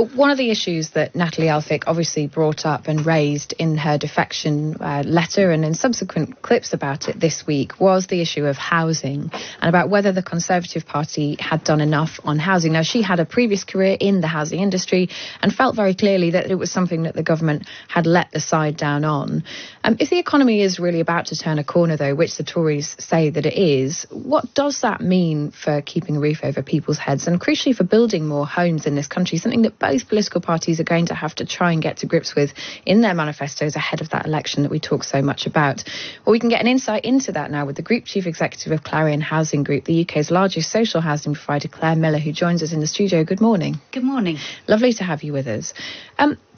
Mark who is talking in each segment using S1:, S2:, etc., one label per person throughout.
S1: Well, one of the issues that Natalie Elphicke obviously brought up and raised in her defection letter and in subsequent clips about it this week was the issue of housing and about whether the Conservative Party had done enough on housing. Now, she had a previous career in the housing industry and felt very clearly that it was something that the government had let the side down on. If the economy is really about to turn a corner, though, which the Tories say that it is, what does that mean for keeping a roof over people's heads and crucially for building more homes in this country, something that both political parties are going to have to try and get to grips with in their manifestos ahead of that election that we talk so much about? Well, we can get an insight into that now with the Group Chief Executive of Clarion Housing Group, the UK's largest social housing provider, Claire Miller, who joins us in the studio. Good morning.
S2: Good morning.
S1: Lovely to have you with us.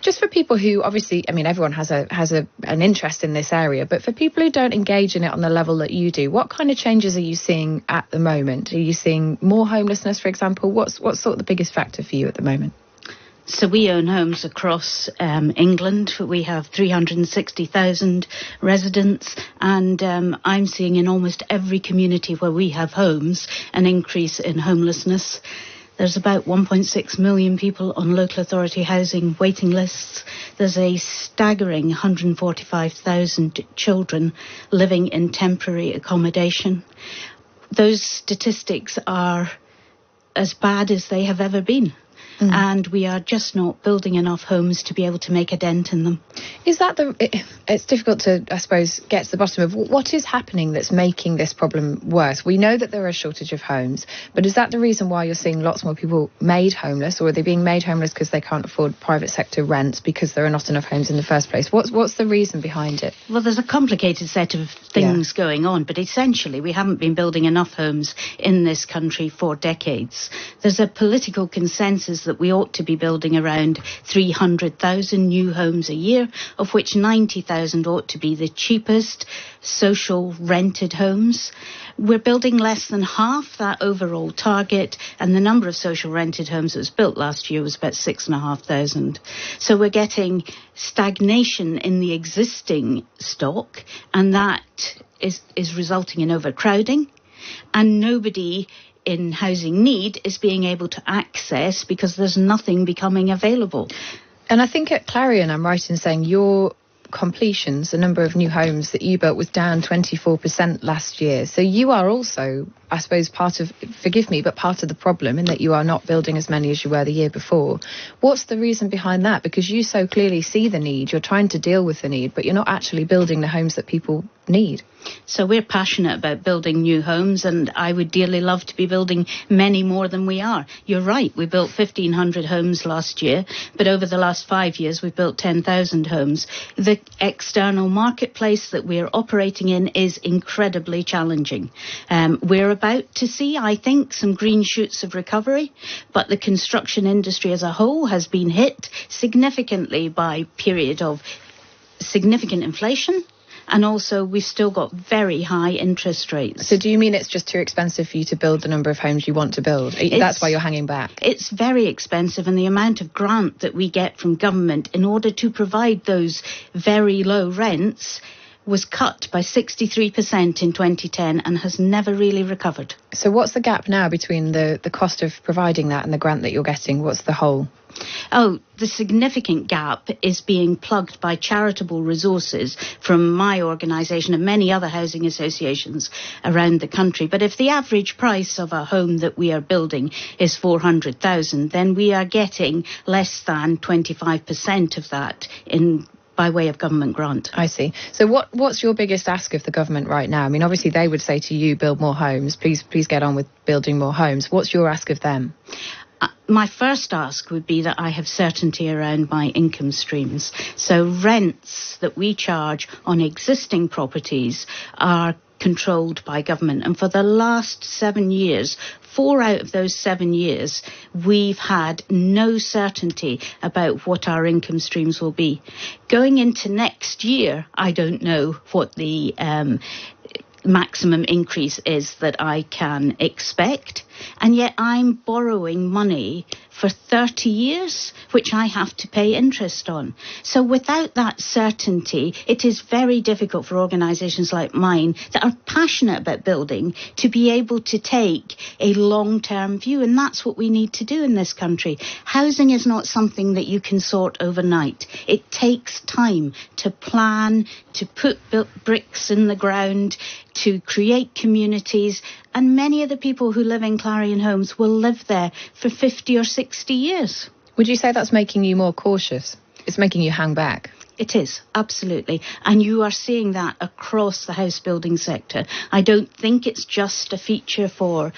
S1: Just for people who obviously, I mean, everyone has an interest in this area, but for people who don't engage in it on the level that you do, what kind of changes are you seeing at the moment? Are you seeing more homelessness, for example? What's sort of the biggest factor for you at the moment?
S2: So we own homes across England. We have 360,000 residents, and I'm seeing in almost every community where we have homes an increase in homelessness. There's about 1.6 million people on local authority housing waiting lists. There's a staggering 145,000 children living in temporary accommodation. Those statistics are as bad as they have ever been. And we are just not building enough homes to be able to make a dent in them.
S1: Is that it's difficult to, I suppose, get to the bottom of what is happening that's making this problem worse? We know that there are a shortage of homes, but is that the reason why you're seeing lots more people made homeless, or are they being made homeless because they can't afford private sector rent because there are not enough homes in the first place? What's the reason behind it?
S2: Well, there's a complicated set of things going on, but essentially we haven't been building enough homes in this country for decades. There's a political consensus that we ought to be building around 300,000 new homes a year, of which 90,000 ought to be the cheapest social rented homes. We're building less than half that overall target, and the number of social rented homes that was built last year was about 6,500. So we're getting stagnation in the existing stock, and that is resulting in overcrowding, and nobody in housing need is being able to access because there's nothing becoming available.
S1: And I think at Clarion, I'm right in saying your completions, the number of new homes that you built was down 24% last year. So you are also, I suppose, part of the problem in that you are not building as many as you were the year before. What's the reason behind that? Because you so clearly see the need, you're trying to deal with the need, but you're not actually building the homes that people need.
S2: So we're passionate about building new homes, and I would dearly love to be building many more than we are. You're right, we built 1,500 homes last year, but over the last 5 years we've built 10,000 homes. The external marketplace that we're operating in is incredibly challenging. We're about to see, I think, some green shoots of recovery, but the construction industry as a whole has been hit significantly by a period of significant inflation. And also, we've still got very high interest rates.
S1: So do you mean it's just too expensive for you to build the number of homes you want to build? That's why you're hanging back?
S2: It's very expensive, and the amount of grant that we get from government in order to provide those very low rents was cut by 63% in 2010 and has never really recovered.
S1: So what's the gap now between the cost of providing that and the grant that you're getting? What's the hole?
S2: Oh, the significant gap is being plugged by charitable resources from my organisation and many other housing associations around the country. But if the average price of a home that we are building is 400,000, then we are getting less than 25% of that by way of government grant.
S1: I see. So what's your biggest ask of the government right now? I mean, obviously they would say to you, build more homes. Please get on with building more homes. What's your ask of them?
S2: My first ask would be that I have certainty around my income streams. So rents that we charge on existing properties are controlled by government. And for the last 7 years, 4 out of those 7 years, we've had no certainty about what our income streams will be. Going into next year, I don't know what the maximum increase is that I can expect. and yet I'm borrowing money for 30 years, which I have to pay interest on. So without that certainty, it is very difficult for organisations like mine that are passionate about building to be able to take a long-term view, and that's what we need to do in this country. Housing is not something that you can sort overnight. It takes time to plan, to put bricks in the ground, to create communities, and many of the people who live in Clarion homes will live there for 50 or 60 years.
S1: Would you say that's making you more cautious? It's making you hang back?
S2: It is, absolutely. And you are seeing that across the house building sector. I don't think it's just a feature for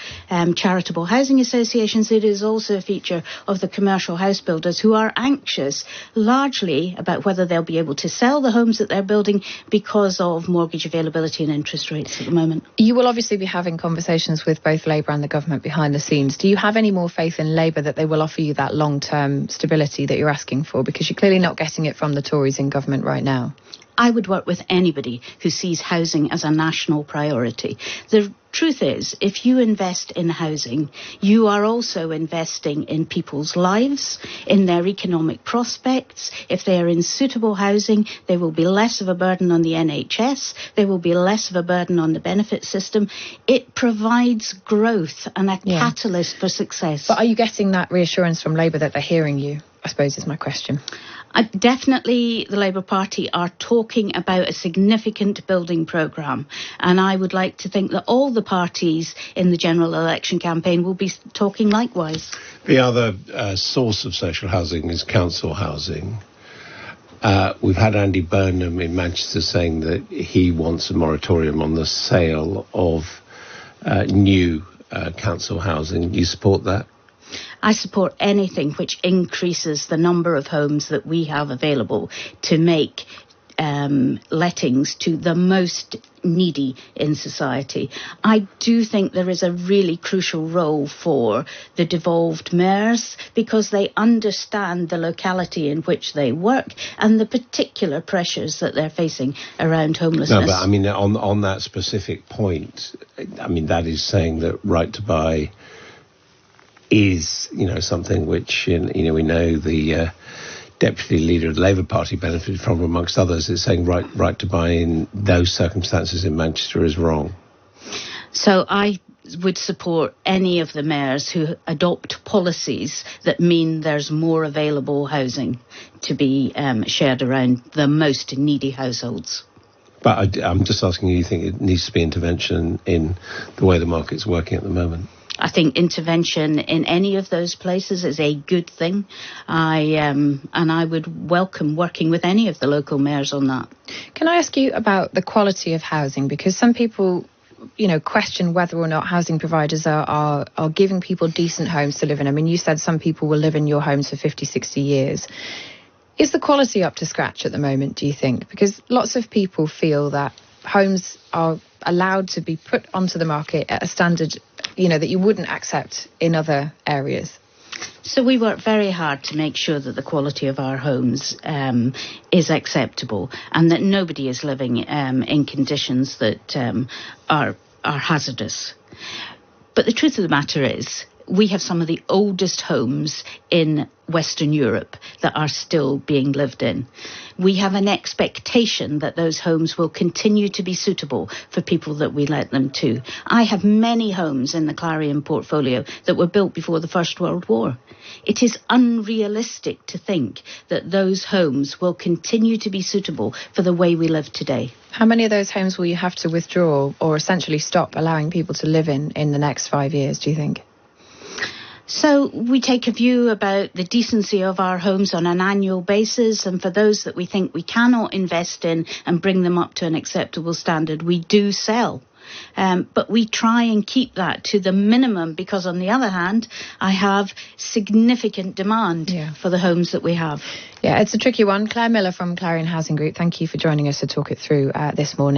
S2: charitable housing associations. It is also a feature of the commercial house builders who are anxious largely about whether they'll be able to sell the homes that they're building because of mortgage availability and interest rates at the moment.
S1: You will obviously be having conversations with both Labour and the government behind the scenes. Do you have any more faith in Labour that they will offer you that long-term stability that you're asking for? Because you're clearly not getting it from the Tories in government right now.
S2: I would work with anybody who sees housing as a national priority. The truth is, if you invest in housing, you are also investing in people's lives, in their economic prospects. If they are in suitable housing, there will be less of a burden on the NHS. There will be less of a burden on the benefit system. It provides growth and a catalyst for success.
S1: But are you getting that reassurance from Labour that they're hearing you, I suppose is my question.
S2: Definitely the Labour Party are talking about a significant building programme, and I would like to think that all the parties in the general election campaign will be talking likewise.
S3: The other source of social housing is council housing. We've had Andy Burnham in Manchester saying that he wants a moratorium on the sale of new council housing. Do you support that?
S2: I support anything which increases the number of homes that we have available to make lettings to the most needy in society. I do think there is a really crucial role for the devolved mayors because they understand the locality in which they work and the particular pressures that they're facing around homelessness.
S3: No, but I mean, on that specific point, I mean, that is saying that right to buy is, something which, we know the deputy leader of the Labour Party benefited from, amongst others. Is saying right to buy in those circumstances in Manchester is wrong.
S2: So I would support any of the mayors who adopt policies that mean there's more available housing to be shared around the most needy households.
S3: But I'm just asking you think it needs to be intervention in the way the market's working at the moment?
S2: I think intervention in any of those places is a good thing. And I would welcome working with any of the local mayors on that.
S1: Can I ask you about the quality of housing? Because some people, question whether or not housing providers are giving people decent homes to live in. I mean, you said some people will live in your homes for 50, 60 years. Is the quality up to scratch at the moment, do you think? Because lots of people feel that homes are allowed to be put onto the market at a standard, that you wouldn't accept in other areas.
S2: So we work very hard to make sure that the quality of our homes is acceptable and that nobody is living in conditions that are hazardous. But the truth of the matter is, we have some of the oldest homes in Western Europe that are still being lived in. We have an expectation that those homes will continue to be suitable for people that we let them to. I have many homes in the Clarion portfolio that were built before the First World War. It is unrealistic to think that those homes will continue to be suitable for the way we live today.
S1: How many of those homes will you have to withdraw or essentially stop allowing people to live in the next 5 years, do you think?
S2: So we take a view about the decency of our homes on an annual basis, and for those that we think we cannot invest in and bring them up to an acceptable standard, we do sell. But we try and keep that to the minimum because, on the other hand, I have significant demand for the homes that we have.
S1: Yeah, it's a tricky one. Claire Miller from Clarion Housing Group, thank you for joining us to talk it through this morning.